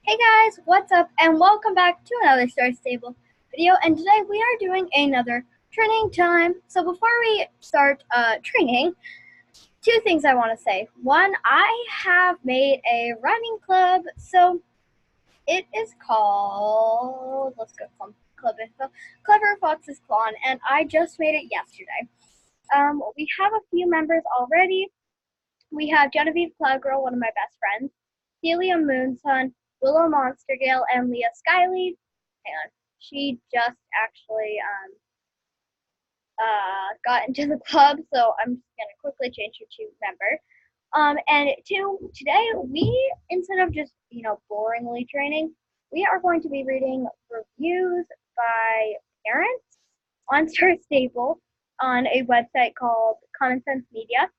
Hey guys, what's up and welcome back to another Star Stable video, and today we are doing another training time. So before we start training, two things I want to say. One, I have made a running club, so it is called, let's go club info, Clever Fox's Clone, and I just made it yesterday. We have a few members already. We have Genevieve Cloudgirl, one of my best friends, Celia Moonsun, Willow Monstergale, and Leah Skyley. Hang on. She just actually got into the club, so I'm just gonna quickly change her to member. And today we, instead of just boringly training, we are going to be reading reviews by parents on Star Stable on a website called Common Sense Media,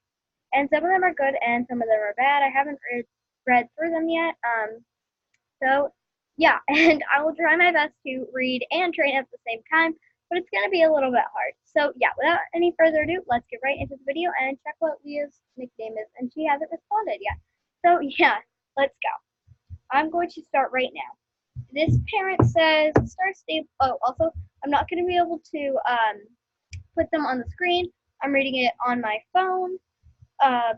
and some of them are good and some of them are bad. I haven't read through them yet. So yeah, and I will try my best to read and train at the same time, but it's going to be a little bit hard. So yeah, without any further ado, let's get right into the video and check what Leah's nickname is, and she hasn't responded yet. So yeah, let's go. I'm going to start right now. This parent says Star Stable. Oh, also, I'm not going to be able to put them on the screen. I'm reading it on my phone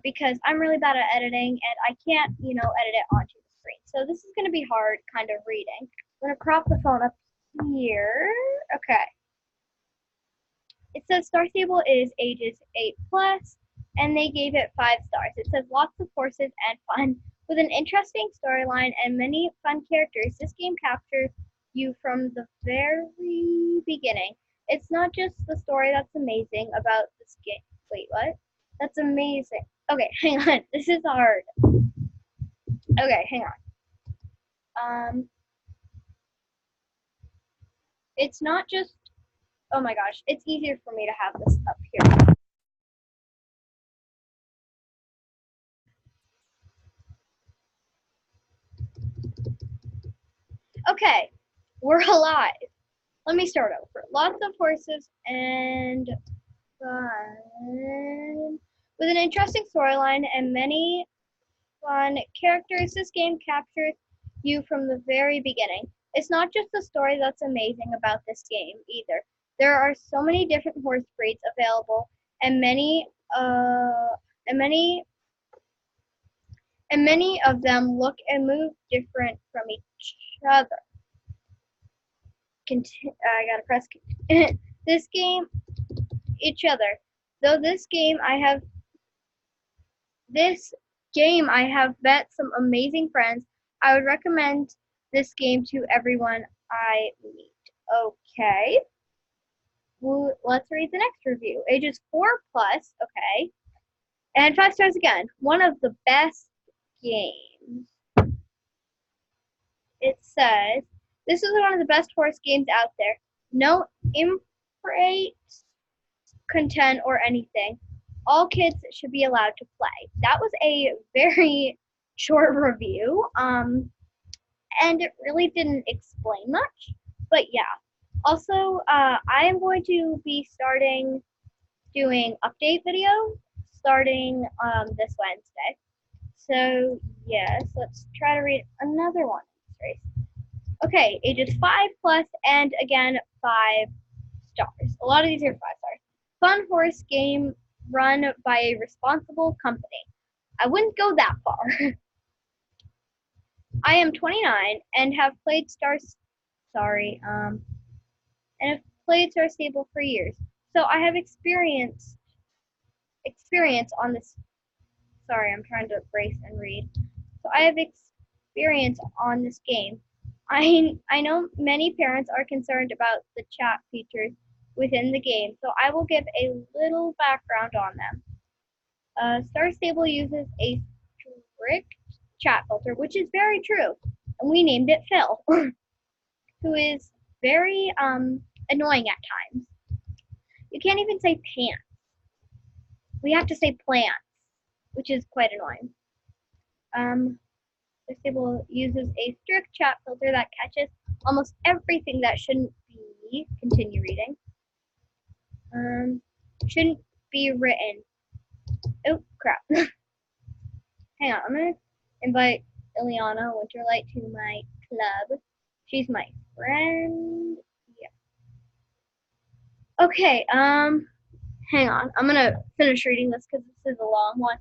because I'm really bad at editing and I can't, edit it onto the screen. So this is going to be hard kind of reading. I'm going to crop the phone up here. Okay. It says Star Stable is ages 8 plus, and they gave it 5 stars. It says lots of horses and fun. With an interesting storyline and many fun characters, this game captures you from the very beginning. It's not just the story that's amazing about this game. Wait, what? That's amazing. Okay, hang on. This is hard. Okay, hang on. It's not just. Oh my gosh, it's easier for me to have this up here. Okay, we're alive. Let me start over. Lots of horses and fun. With an interesting storyline and many fun characters, this game captures you from the very beginning. It's not just the story that's amazing about this game either. There are so many different horse breeds available, and many of them look and move different from each other. I gotta press this game each other. Though this game I have met some amazing friends. I would recommend this game to everyone I meet. Okay. Well, let's read the next review. Ages 4 plus, okay. And 5 stars again. One of the best games. It says, this is one of the best horse games out there. No imprate content or anything. All kids should be allowed to play. That was a very short review, and it really didn't explain much. But yeah. Also, I am going to be starting doing update videos starting this Wednesday. So yes, let's try to read another one. Okay, ages 5 plus, and again 5 stars. A lot of these are 5 stars. Fun horse game run by a responsible company. I wouldn't go that far. I am 29 and have played Star Stable for years. So I have experience on this. Sorry, I'm trying to brace and read. So I have experience on this game. I know many parents are concerned about the chat features within the game, so I will give a little background on them. Star Stable uses a strict chat filter, which is very true, and we named it Phil, who is very annoying at times. You can't even say pants. We have to say plants, which is quite annoying. This table uses a strict chat filter that catches almost everything that shouldn't be. Continue reading. Shouldn't be written. Oh crap. Hang on, I'm gonna invite Ileana Winterlight to my club. She's my friend. Yeah. Okay, hang on. I'm gonna finish reading this because this is a long one.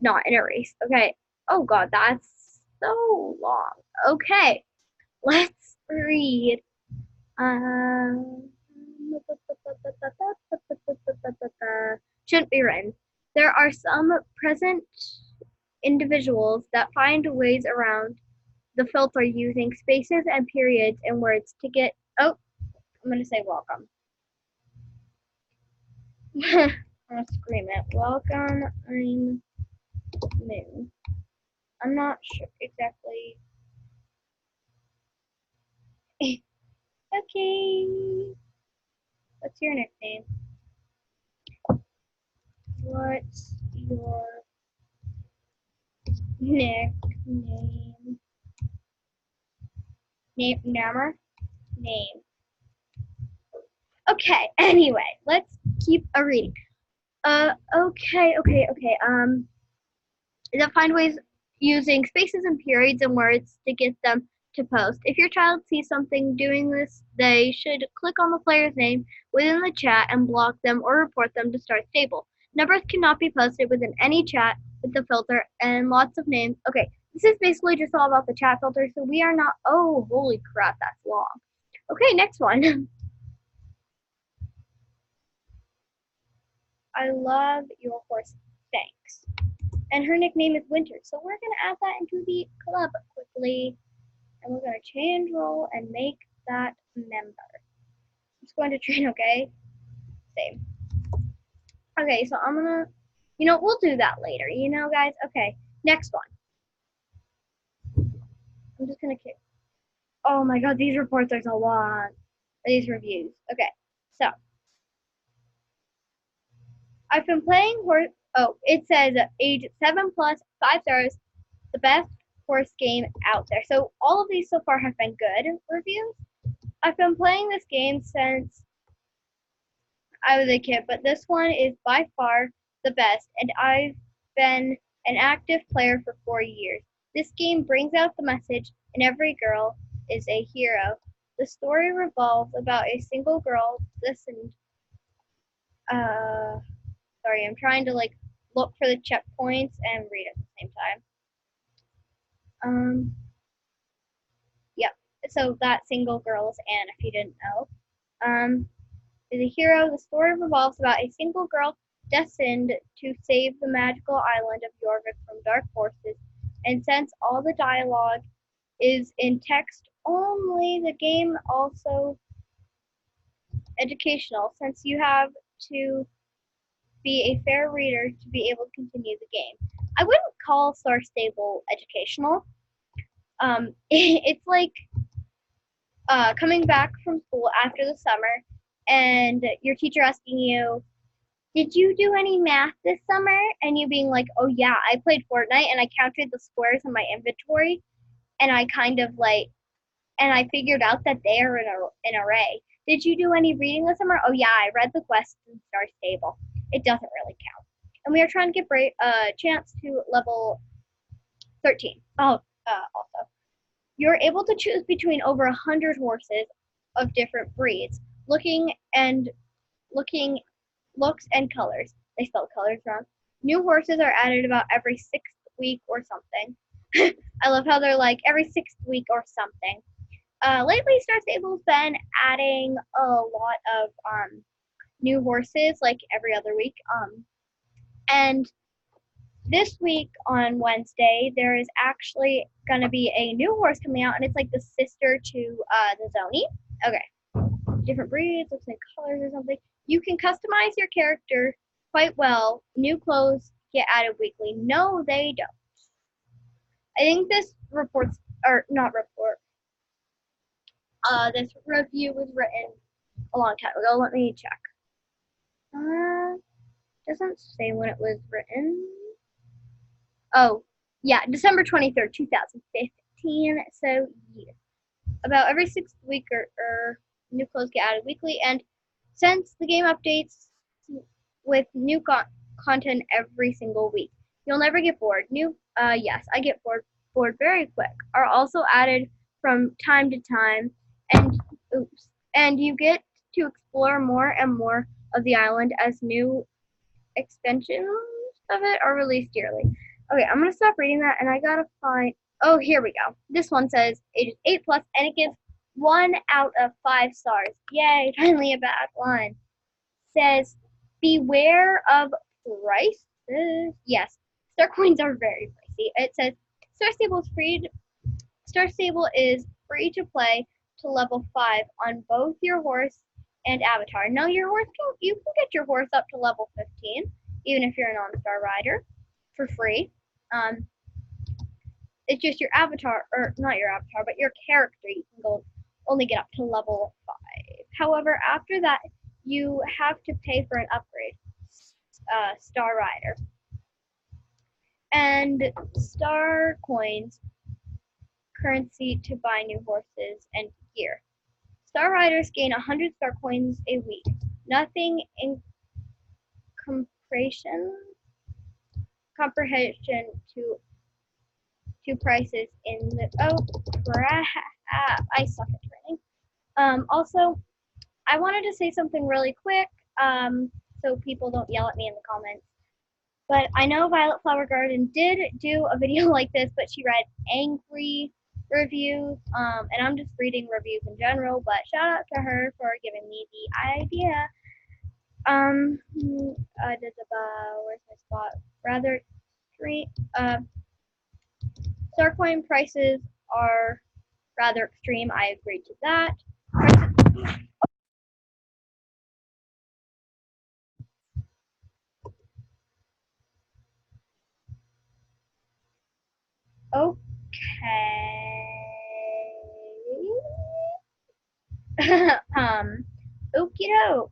Not in a race. Okay. Oh god, that's so long. Okay, let's read. Um, shouldn't be written. There are some present individuals that find ways around the filter using spaces and periods and words to get. Oh, I'm gonna say welcome. I'm gonna scream it. Welcome, I'm new. I'm not sure exactly. Okay. What's your nickname? What's your nickname? Name. Okay, anyway, let's keep a reading. Okay. That find ways using spaces and periods and words to get them to post. If your child sees something doing this, they should click on the player's name within the chat and block them or report them to Start Stable. Numbers cannot be posted within any chat with the filter and lots of names. Okay, this is basically just all about the chat filter, so we are not. Oh, holy crap, that's long. Okay, next one. I love your horse. Thanks. And her nickname is Winter, so we're going to add that into the club quickly. And we're going to change role and make that member. I'm just going to train, okay? Same. Okay, so I'm going to, we'll do that later, guys? Okay, next one. I'm just going to kick. Oh my god, these reports are so long. These reviews. Okay, so I've been playing horse. Oh, it says age 7 plus, 5 stars, the best horse game out there. So all of these so far have been good reviews. I've been playing this game since I was a kid, but this one is by far the best, and I've been an active player for 4 years. This game brings out the message, and every girl is a hero. The story revolves about a single girl listened. Sorry, I'm trying to look for the checkpoints and read at the same time. Yep. So that single girl is Anne, if you didn't know. Is a hero. The story revolves about a single girl destined to save the magical island of Jorvik from dark forces. And since all the dialogue is in text only, the game also educational, since you have to be a fair reader to be able to continue the game. I wouldn't call Star Stable educational. It's like coming back from school after the summer and your teacher asking you, did you do any math this summer? And you being like, oh yeah, I played Fortnite and I counted the squares in my inventory and I and I figured out that they are in an array. Did you do any reading this summer? Oh yeah, I read the quests in Star Stable. It doesn't really count. And we are trying to get chance to level 13. Also, you're able to choose between over 100 horses of different breeds, looks and colors. They spell colors wrong. New horses are added about every 6th week or something. I love how they're like every 6th week or something. Lately, Star Stable's been adding a lot of new horses like every other week. And this week on Wednesday, there is actually going to be a new horse coming out, and it's like the sister to the Zoni. Okay. Different breeds, looks like colors or something. You can customize your character quite well. New clothes get added weekly. No, they don't. I think this this review was written a long time ago. Let me check. Doesn't say when it was written. Oh, yeah, December 23rd, 2015. So, yeah. About every 6th week or new clothes get added weekly. And since the game updates with new content every single week, you'll never get bored. Yes, I get bored very quick. Are also added from time to time, and and you get to explore more and more of the island as new extensions of it are released yearly. Okay, I'm gonna stop reading that, and I gotta find. Oh, here we go. This one says ages 8 plus, and it gives 1 out of 5 stars. Yay! Finally a bad one. Says beware of prices. Yes, star coins are very pricey. It says Star Stable is free. Star Stable is free to play to level 5 on both your horse and avatar. Now your horse you can get your horse up to level 15, even if you're a non-star rider, for free. Um, it's just your avatar, or not your avatar, but your character. You can go only get up to level 5. However, after that, you have to pay for an upgrade, Star Rider, and star coins currency to buy new horses and gear. Star Riders gain 100 star coins a week. Nothing in comprehension to prices in the crap. I suck at training. Also, I wanted to say something really quick, so people don't yell at me in the comments. But I know Violet Flower Garden did do a video like this, but she read angry reviews, and I'm just reading reviews in general, but shout out to her for giving me the idea. Where's my spot? Rather, star coin prices are rather extreme. I agree to that. Okay. Okie doke.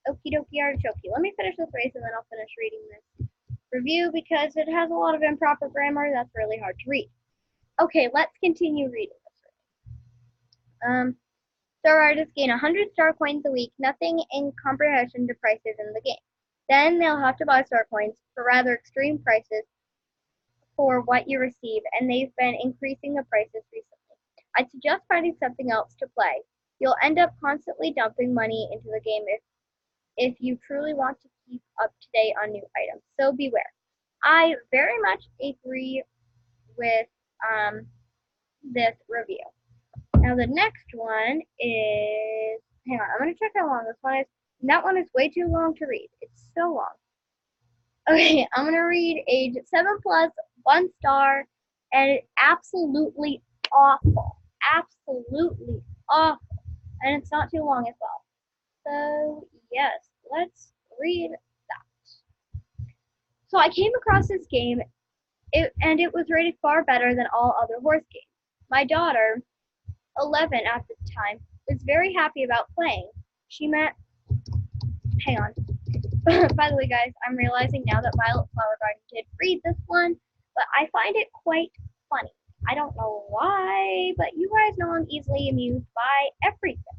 Okie dokie artichoke. Let me finish this race and then I'll finish reading this review because it has a lot of improper grammar that's really hard to read. Okay, let's continue reading this. Star Riders gain 100 star coins a week, nothing in comprehension to prices in the game. Then they'll have to buy star coins for rather extreme prices for what you receive, and they've been increasing the prices recently. I'd suggest finding something else to play. You'll end up constantly dumping money into the game if you truly want to keep up to date on new items. So beware. I very much agree with this review. Now the next one is, hang on, I'm going to check how long this one is. And that one is way too long to read. It's so long. Okay, I'm going to read age 7 plus, 1 star, and it's absolutely awful. Absolutely awful. And it's not too long as well. So, yes, let's read that. So I came across this game, and it was rated far better than all other horse games. My daughter, 11 at the time, was very happy about playing. She met, hang on. By the way, guys, I'm realizing now that Violet Flower Garden did read this one, but I find it quite funny. I don't know why, but you guys know I'm easily amused by everything.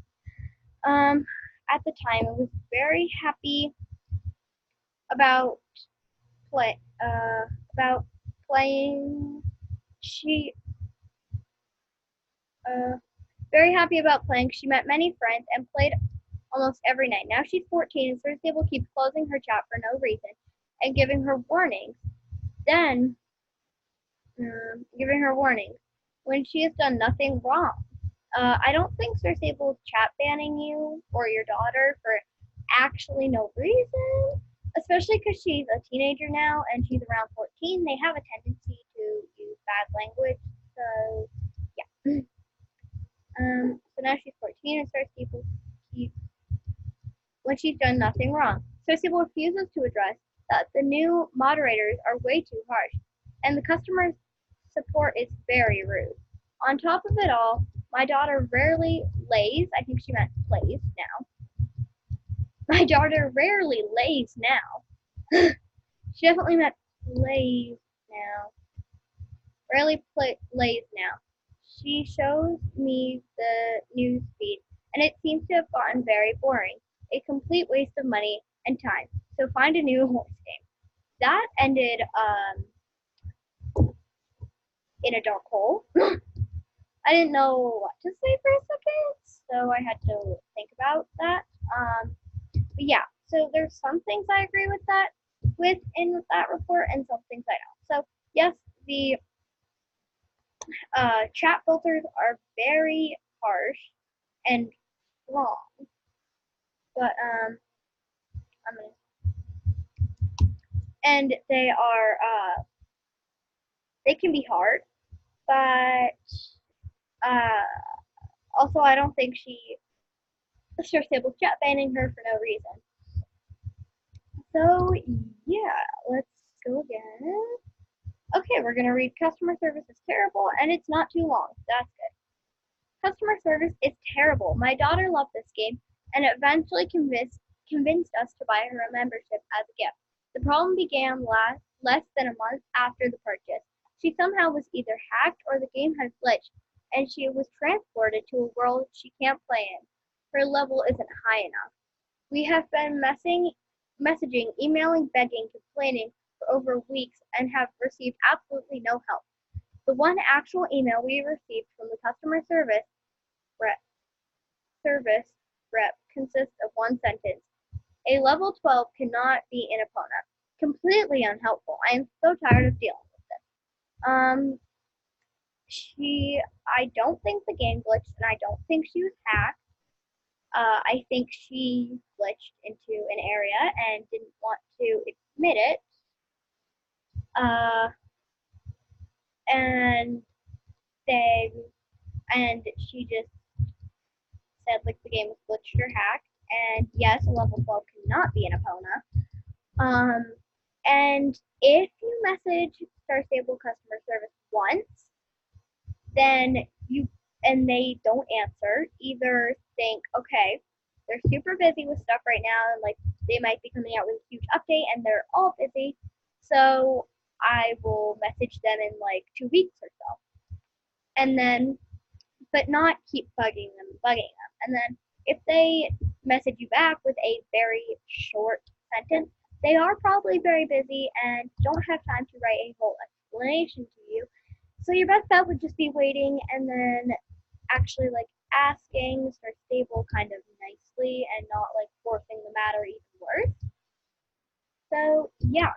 At the time, I was very happy about playing. She very happy about playing. She met many friends and played almost every night. Now she's 14 and Sir Stable keeps closing her chat for no reason and giving her warnings. Then, giving her warnings when she has done nothing wrong. I don't think Sir Stable is chat banning you or your daughter for actually no reason, especially because she's a teenager now and she's around 14. They have a tendency to use bad language, so yeah. So now she's 14 and Sir Stable keeps when she's done nothing wrong. Sir Stable refuses to address that the new moderators are way too harsh, and the customer support is very rude. On top of it all, my daughter rarely lays. I think she meant plays now. My daughter rarely lays now. She definitely meant plays now. Rarely lays now. She shows me the news feed, and it seems to have gotten very boring. A complete waste of money and time. So find a new horse game. That ended in a dark hole. I didn't know what to say for a second, so I had to think about that. But yeah, so there's some things I agree with in that report, and some things I don't. So yes, the chat filters are very harsh and wrong, but I'm gonna, and they can be hard, but uh, also I don't think Star Stable's chat banning her for no reason. So yeah, let's go again. Okay, we're gonna read customer service is terrible and it's not too long. That's good. Customer service is terrible. My daughter loved this game and eventually convinced us to buy her a membership as a gift. The problem began less than a month after the purchase. She somehow was either hacked or the game had glitched, and she was transported to a world she can't play in. Her level isn't high enough. We have been messaging, emailing, begging, complaining for over weeks and have received absolutely no help. The one actual email we received from the customer rep, service rep consists of one sentence. A level 12 cannot be in Epona. Completely unhelpful. I am so tired of dealing with this. I don't think the game glitched, and I don't think she was hacked. I think she glitched into an area and didn't want to admit it. Uh, and they and she just said like the game was glitched or hacked. And yes, a level 12 cannot be an Epona. And if you message Star Stable customer service once, then they don't answer, either think, okay, they're super busy with stuff right now, and like they might be coming out with a huge update and they're all busy, so I will message them in like 2 weeks or so. And then, but not keep bugging them. And then if they message you back with a very short sentence, they are probably very busy and don't have time to write a whole explanation to you. So your best bet would just be waiting and then actually like asking Star Stable kind of nicely and not like forcing the matter even worse. So yeah,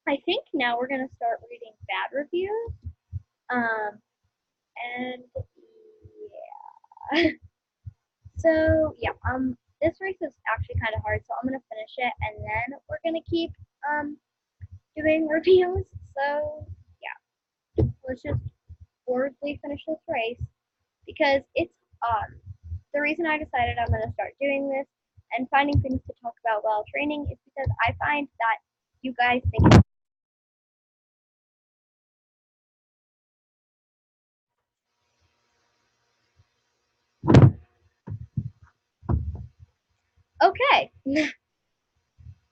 I think now we're gonna start reading bad reviews. And yeah. So yeah, this race is actually kind of hard, so I'm gonna finish it, and then we're gonna keep doing reviews. So yeah, let's just boldly finish this race because it's the reason I decided I'm gonna start doing this and finding things to talk about while training is because I find that you guys think. Okay,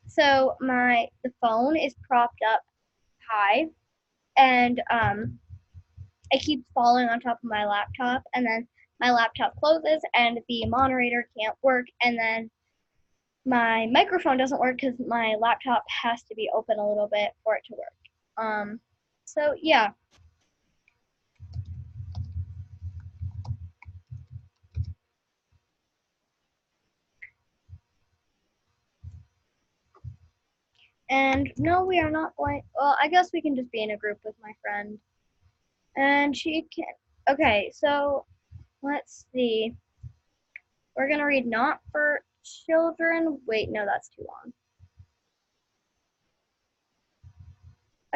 so the phone is propped up high, and it keeps falling on top of my laptop, and then my laptop closes, and the moderator can't work, and then my microphone doesn't work because my laptop has to be open a little bit for it to work. So yeah. And no, we are not going. Well, I guess we can just be in a group with my friend. And she can. Okay, so let's see. We're going to read Not for Children. Wait, no, that's too long.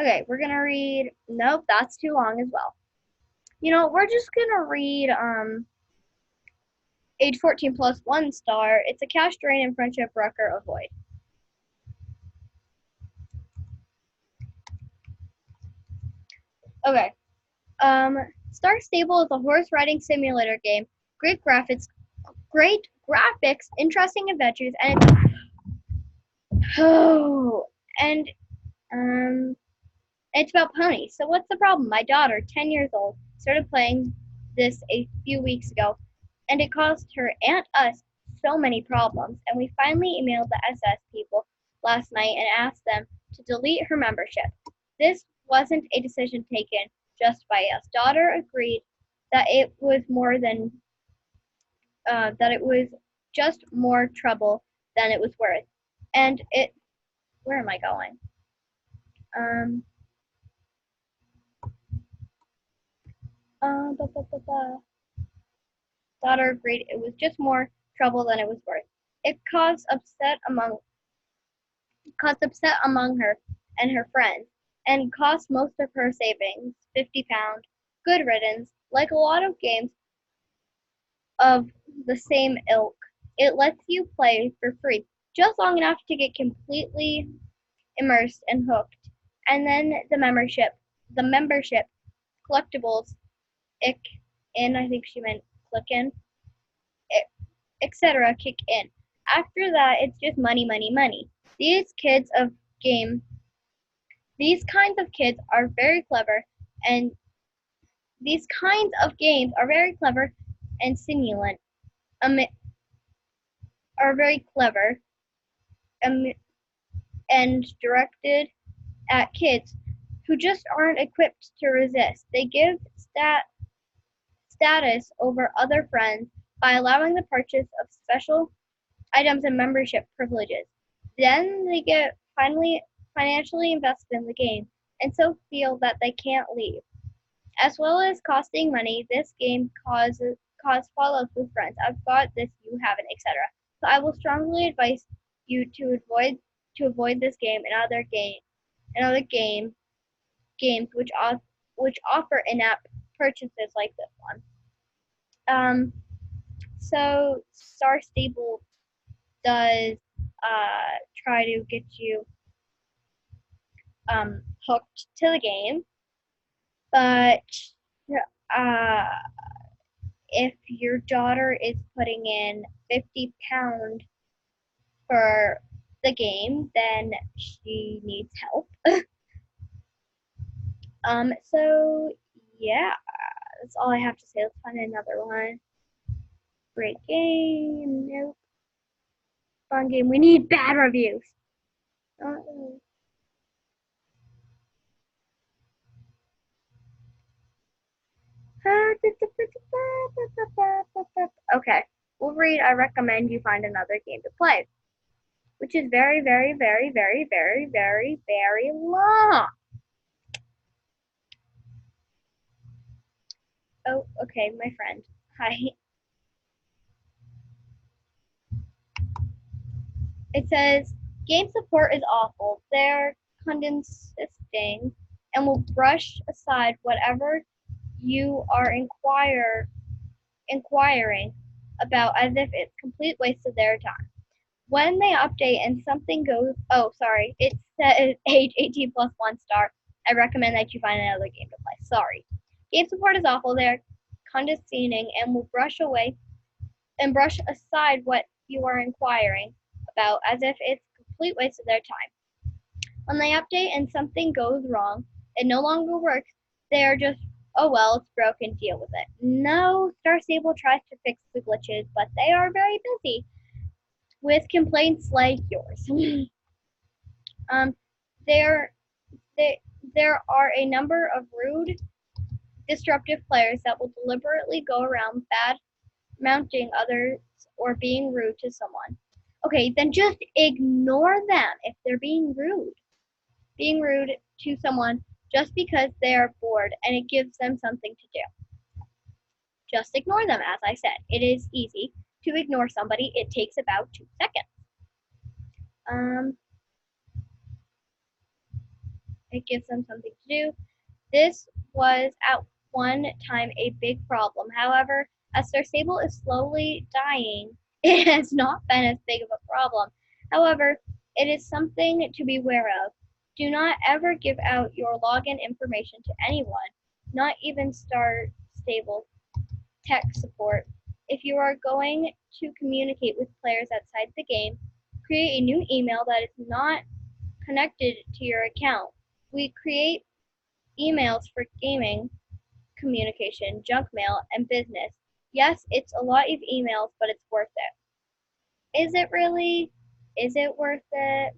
Okay, we're going to read. Nope, that's too long as well. You know, we're just going to read age 14 plus 1 star. It's a cash drain and friendship wrecker avoid. Okay. Star Stable is a horse riding simulator game. Great graphics, interesting adventures, and it's about ponies. So what's the problem? My daughter, 10 years old, started playing this a few weeks ago, and it caused her and us so many problems. And we finally emailed the SS people last night and asked them to delete her membership. This wasn't a decision taken just by us. Daughter agreed that it was that it was just more trouble than it was worth. And where am I going? Um, Ba, ba, ba, ba. Daughter agreed it was just more trouble than it was worth. It caused upset among her and her friends, and cost most of her savings, £50. Good riddance. Like a lot of games of the same ilk, it lets you play for free, just long enough to get completely immersed and hooked, and then the membership collectibles, ick in, I think she meant click in, etc. kick in. After that, it's just money, money, money. These kids of game, these kinds of kids are very clever, and these kinds of games are very clever and stimulant. Um, are very clever um, and directed at kids who just aren't equipped to resist. They give status over other friends by allowing the purchase of special items and membership privileges. Then they get finally financially invested in the game and so feel that they can't leave. As well as costing money, this game cause fallouts with friends. I've got this, you haven't, etc. So I will strongly advise you to avoid this game and other games which offer in-app purchases like this one. Um, so Star Stable does try to get you hooked to the game, but uh, if your daughter is putting in £50 for the game, then she needs help. So yeah, that's all I have to say. Let's find another one. Great game. Nope. Fun game. We need bad reviews. Uh-oh. Okay. We'll read. I recommend you find another game to play, which is very, very, very, very, very, very, very long. Oh, okay, my friend. Hi. It says game support is awful. They're condescending and will brush aside whatever you are inquiring about as if it's complete waste of their time. When they update and something goes, oh, sorry, it says age 18 plus 1 star. I recommend that you find another game to play. Sorry. Game support is awful. They're condescending and will brush aside what you are inquiring about as if it's a complete waste of their time. When they update and something goes wrong, it no longer works, they are just, oh well, it's broken, deal with it. No, Star Stable tries to fix the glitches, but they are very busy with complaints like yours. um, there, there are a number of rude, disruptive players that will deliberately go around bad mounting others or being rude to someone. Okay, then just ignore them if they're being rude. Being rude to someone just because they are bored and it gives them something to do. Just ignore them, as I said. It is easy to ignore somebody. It takes about 2 seconds. Um, it gives them something to do. This was at one time a big problem. However, as their stable is slowly dying, it has not been as big of a problem. However, it is something to be aware of. Do not ever give out your login information to anyone, not even Star Stable tech support. If you are going to communicate with players outside the game, create a new email that is not connected to your account. We create emails for gaming, communication, junk mail, and business. Yes, it's a lot of emails, but it's worth it. Is it really? Is it worth it?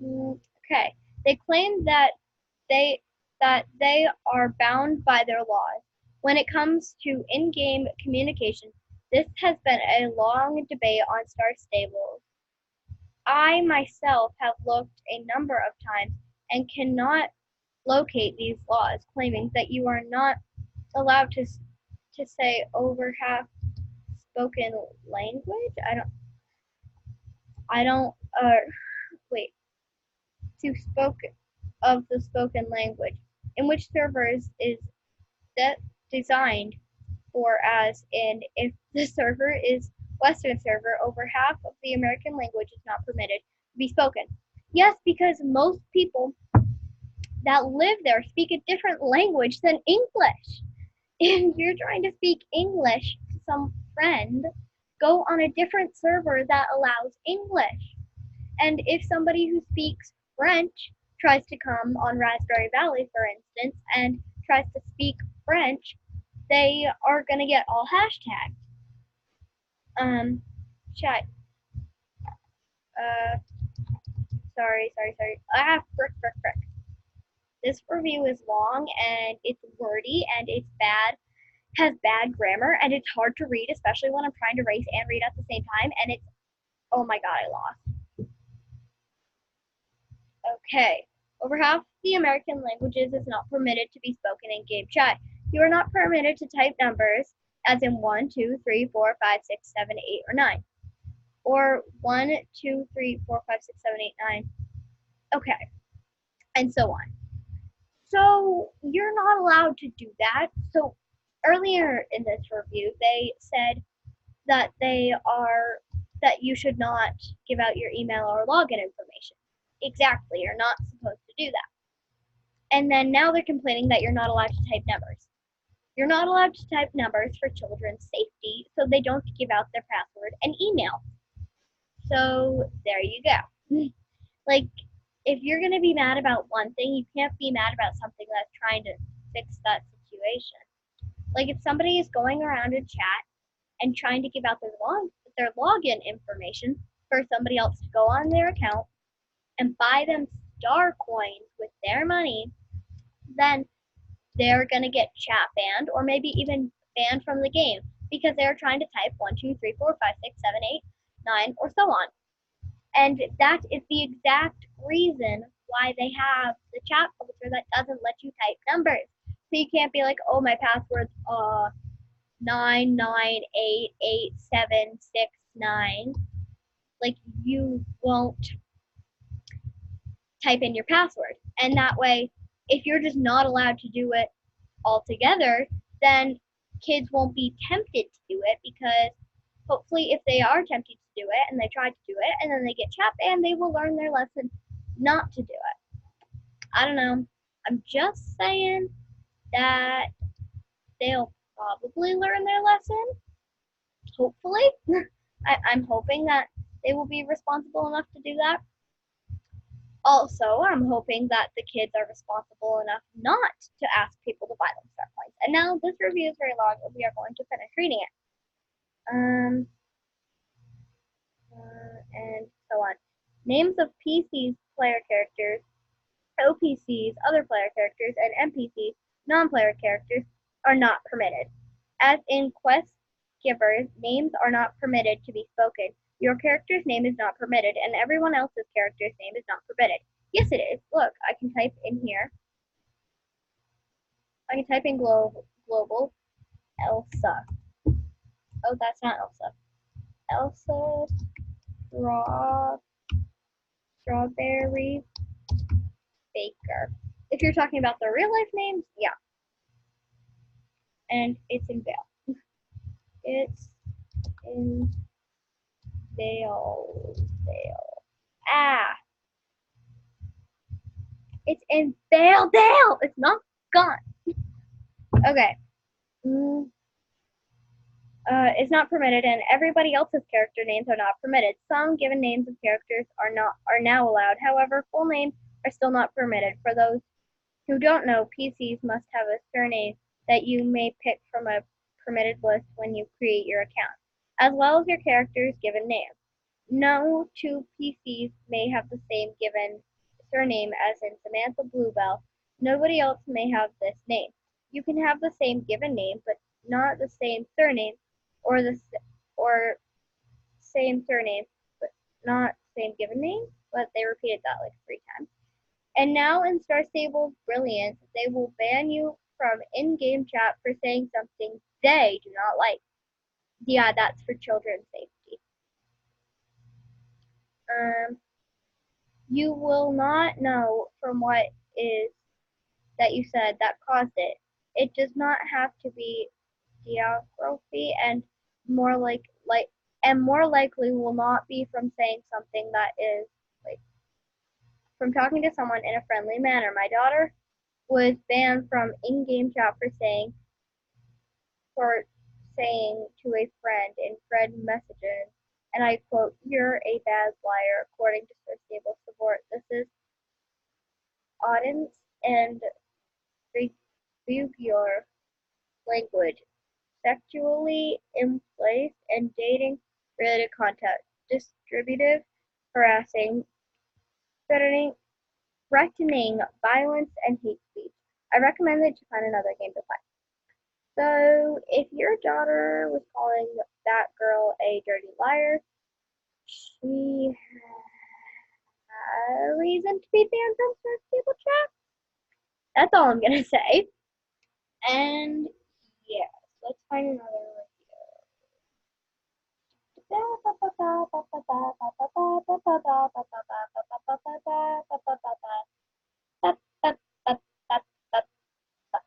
Okay. They claim they that they are bound by their laws. When it comes to in-game communication, this has been a long debate on Star Stable. I myself have looked a number of times and cannot locate these laws claiming that you are not allowed to say over half spoken language. I don't wait to spoke of the spoken language in which servers is that designed for, as in if the server is Western server, over half of the American language is not permitted to be spoken. Yes, because most people that live there speak a different language than English. If you're trying to speak English to some friend, go on a different server that allows English. And if somebody who speaks French tries to come on Raspberry Valley, for instance, and tries to speak French, they are gonna get all hashtagged. Chat. Uh, sorry. Frick. This review is long and it's wordy and it's bad, has bad grammar, and it's hard to read, especially when I'm trying to race and read at the same time. And it's, oh my god, I lost. Okay. Over half the American languages is not permitted to be spoken in game chat. You are not permitted to type numbers as in 1, 2, 3, 4, 5, 6, 7, 8, or 9. Or 1, 2, 3, 4, 5, 6, 7, 8, 9. Okay. And so on. So you're not allowed to do that. So earlier in this review, they said that that you should not give out your email or login information. Exactly, you're not supposed to do that. And then now they're complaining that you're not allowed to type numbers. You're not allowed to type numbers for children's safety, so they don't give out their password and email. So there you go. Like, if you're gonna be mad about one thing, you can't be mad about something that's trying to fix that situation. Like, if somebody is going around in chat and trying to give out their login information for somebody else to go on their account and buy them star coins with their money, then they're gonna get chat banned or maybe even banned from the game because they're trying to type 1, 2, 3, 4, 5, 6, 7, 8, 9, or so on. And that is the exact reason why they have the chat filter that doesn't let you type numbers. So you can't be like, oh, my password's 9988769. Like, you won't type in your password. And that way, if you're just not allowed to do it altogether, then kids won't be tempted to do it, because hopefully if they are tempted to do it and they try to do it and then they get chat banned, they will learn their lesson not to do it. I don't know. I'm just saying that they'll probably learn their lesson. Hopefully. I'm hoping that they will be responsible enough to do that. Also, I'm hoping that the kids are responsible enough not to ask people to buy them star coins. And now this review is very long, and we are going to finish reading it. And so on. Names of PCs player characters, OPCs other player characters, and NPCs non-player characters are not permitted. As in quest givers, names are not permitted to be spoken. Your character's name is not permitted, and everyone else's character's name is not permitted. Yes, it is. Look, I can type in here. I can type in global Elsa. Oh, that's not Elsa. Elsa Strawberry Baker. If you're talking about the real life names, yeah. And it's in Vale. It's in Vale. Ah! It's in Vale. It's not gone. Okay. It's not permitted, and everybody else's character names are not permitted. Some given names of characters are now allowed. However, full names are still not permitted. For those who don't know, PCs must have a surname that you may pick from a permitted list when you create your account, as well as your character's given name. No two PCs may have the same given surname, as in Samantha Bluebell. Nobody else may have this name. you can have the same given name, but not the same surname, or or same surname, but not same given name. But they repeated that like 3 times. And now in Star Stable's brilliance, they will ban you from in-game chat for saying something they do not like. Yeah, that's for children's safety. You will not know from what is that you said that caused it. It does not have to be geography, and more likely will not be from saying something that is like from talking to someone in a friendly manner. My daughter was banned from in-game chat for saying to a friend in friend messages, and I quote, "You're a bad liar," according to Sir Stable Support. This is audience and redicular language, sexually implaced and dating related content, distributive, harassing, threatening violence, and hate speech. I recommend that you find another game to play. So, if your daughter was calling that girl a dirty liar, she had a reason to be banned from Surf Table Chat. That's all I'm gonna say. And yeah, let's find another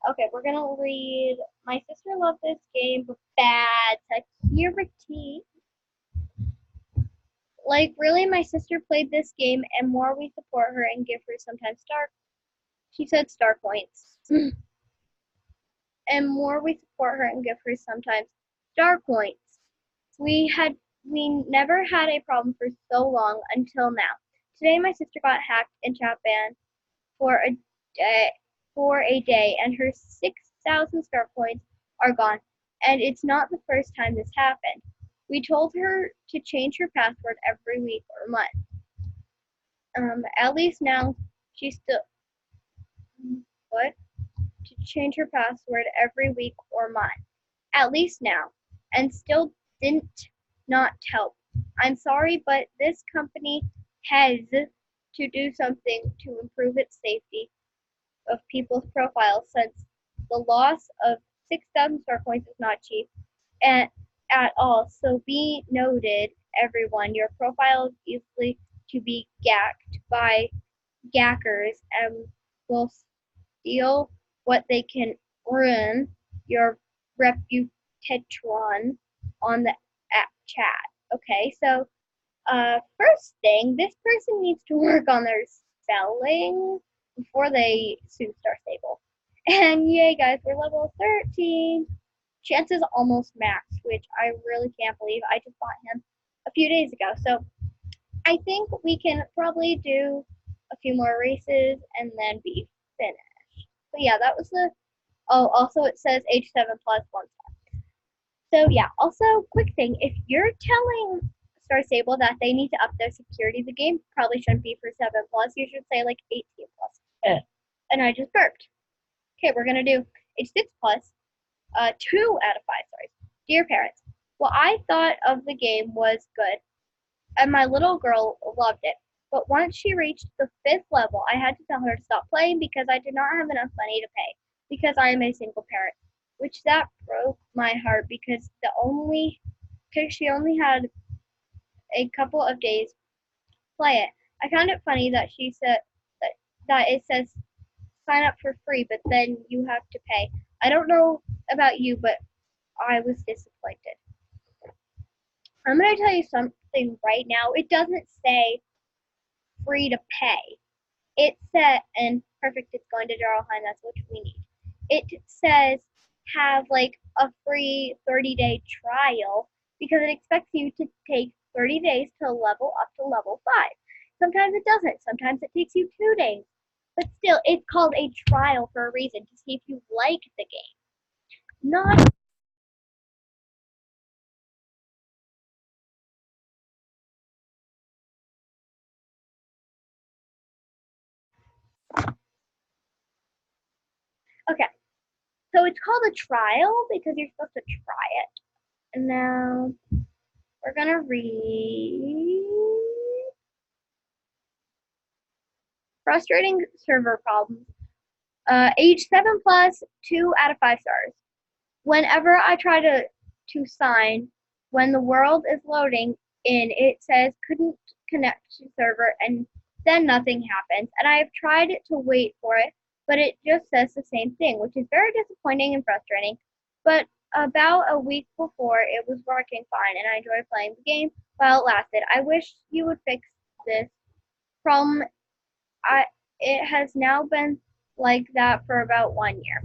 Okay, we're gonna read. My sister loved this game, but bad security. Like, really, my sister played this game, and more we support her and give her sometimes star. She said star points. And more we support her and give her sometimes star points. We never had a problem for so long until now. Today, my sister got hacked and chat banned for a day, and her 6,000 star points are gone. And it's not the first time this happened. We told her to change her password every week or month. At least now she's still what? To change her password every week or month. At least now, and still didn't not help. I'm sorry, but this company has to do something to improve its safety of people's profiles, since the loss of 6,000 star points is not cheap at all. So be noted, everyone, your profile is easily to be gacked by gackers and will steal what they can ruin your reputation on the app chat. Okay, so first thing, this person needs to work on their spelling before they sue Star Stable. And yay, guys, we're level 13. Chances almost maxed, which I really can't believe. I just bought him a few days ago. So I think we can probably do a few more races and then be finished. So yeah, that was the. Oh, also it says age 7 plus 1 star. So yeah, also quick thing, if you're telling Star Stable that they need to up their security, the game probably shouldn't be for 7 plus. You should say like 18 plus. And I just burped. Okay, we're gonna do age 6 plus. 2 out of 5 stars. Dear parents, what I thought of the game was good, and my little girl loved it. But once she reached the 5th level, I had to tell her to stop playing because I did not have enough money to pay, because I am a single parent. Which that broke my heart because she only had a couple of days to play it. I found it funny that she said that it says sign up for free, but then you have to pay. I don't know about you, but I was disappointed. I'm going to tell you something right now. It doesn't say free to pay. It said, and perfect, it's going to Darlheim, that's what we need. It says have like a free 30-day trial because it expects you to take 30 days to level up to level 5. Sometimes it doesn't. Sometimes it takes you 2 days. But still, it's called a trial for a reason, to see if you like the game. Not okay. So it's called a trial because you're supposed to try it. And now we're gonna read frustrating server problems. Age 7 plus, 2 out of 5 stars. Whenever I try to sign, when the world is loading in, it says couldn't connect to server, and then nothing happens. And I have tried to wait for it, but it just says the same thing, which is very disappointing and frustrating. But about a week before, it was working fine, and I enjoyed playing the game while it lasted. I wish you would fix this problem. It has now been like that for about 1 year.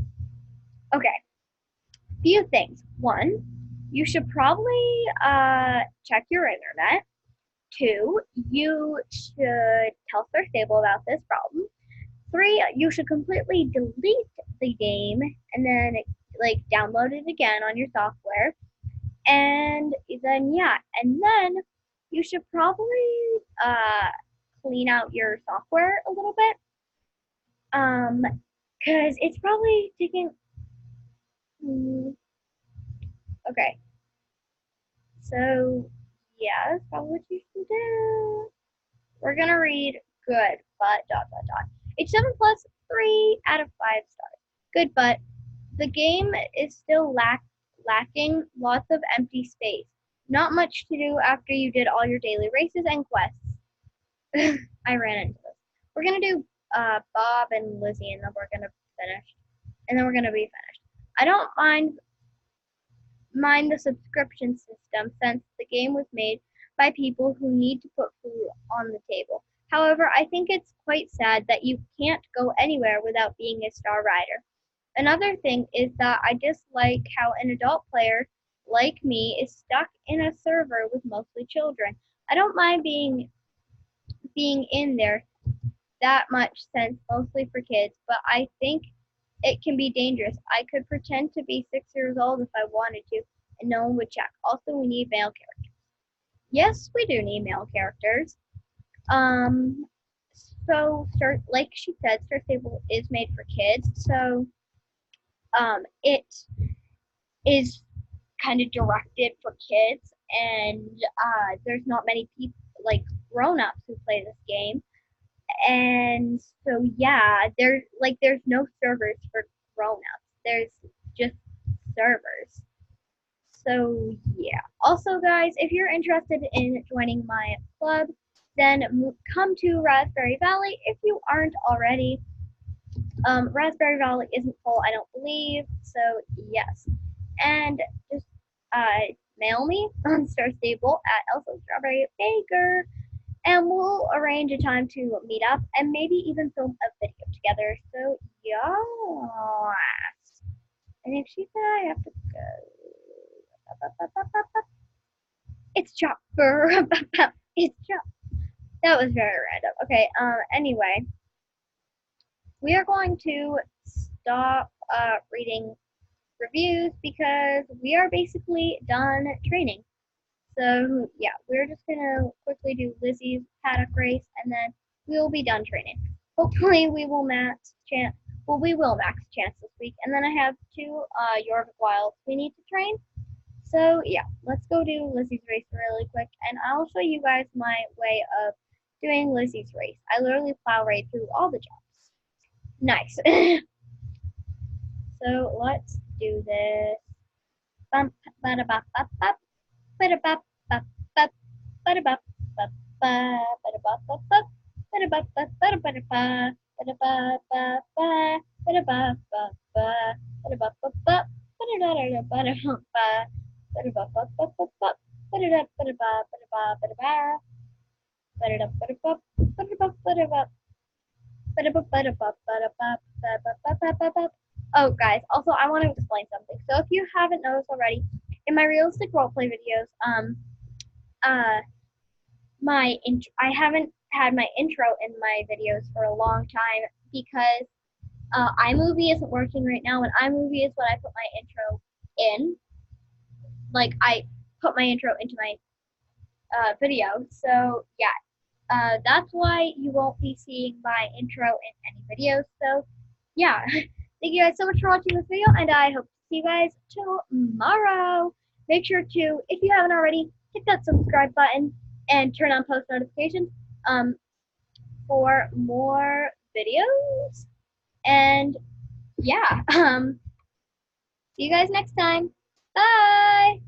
Okay, few things. One, you should probably check your internet. Two, you should tell Star Stable about this problem. Three, you should completely delete the game and then like download it again on your software. And then and then you should probably clean out your software a little bit. Because it's probably taking. Okay, so yeah, that's probably what you should do. We're gonna read good, but dot dot dot. It's 7 plus 3 out of 5 stars. Good, but the game is still lacking lots of empty space. Not much to do after you did all your daily races and quests. I ran into this. We're gonna do Bob and Lizzie, and then we're gonna finish. And then we're gonna be finished. I don't mind the subscription system since the game was made by people who need to put food on the table. However, I think it's quite sad that you can't go anywhere without being a star rider. Another thing is that I dislike how an adult player like me is stuck in a server with mostly children. I don't mind being in there that much since mostly for kids, but I think it can be dangerous. I could pretend to be 6 years old if I wanted to, and no one would check. Also, we need male characters. Yes, we do need male characters. So like she said, Star Stable is made for kids, so it is kind of directed for kids, and there's not many people like grown-ups who play this game. And so yeah, there's no servers for grown-ups. There's just servers. So yeah. Also, guys, if you're interested in joining my club, then come to Raspberry Valley if you aren't already. Raspberry Valley isn't full, I don't believe. So yes, and just mail me on Star Stable at Elsa Strawberry Baker, and we'll arrange a time to meet up and maybe even film a video together. So yes. And if she said I have to go, it's Chopper. It's Chopper. That was very random. Okay. Anyway, we are going to stop reading reviews because we are basically done training. So yeah, we're just gonna quickly do Lizzie's paddock race, and then we will be done training. Hopefully, we will max chance. Well, we will max chance this week, and then I have 2 Yorvik Wilds we need to train. So yeah, let's go do Lizzie's race really quick, and I'll show you guys my way of doing Lizzie's race. I literally plow right through all the jumps. Nice. So let's do this. Bump, bada bop, bop, bop, bada bop, bop, bop, bada bop, bop, bada bop, bop, bop, bada bop, bop, bada bada ba, bada ba ba ba, bada ba ba ba, bada bop, bop, bop, bada da da da, bada bop ba, bada bop, bop, bop, bop, bop, bada da bada ba, bada ba, bada ba, bada da bada bop, bada bop, bada bop. Oh, guys, also I want to explain something. So if you haven't noticed already, in my realistic roleplay videos, I haven't had my intro in my videos for a long time because iMovie isn't working right now, and iMovie is what I put my intro in. Like I put my intro into my video. So yeah, that's why you won't be seeing my intro in any videos. So yeah, Thank you guys so much for watching this video, and I hope to see you guys tomorrow. Make sure to, if you haven't already, hit that subscribe button and turn on post notifications for more videos. And yeah, see you guys next time. Bye!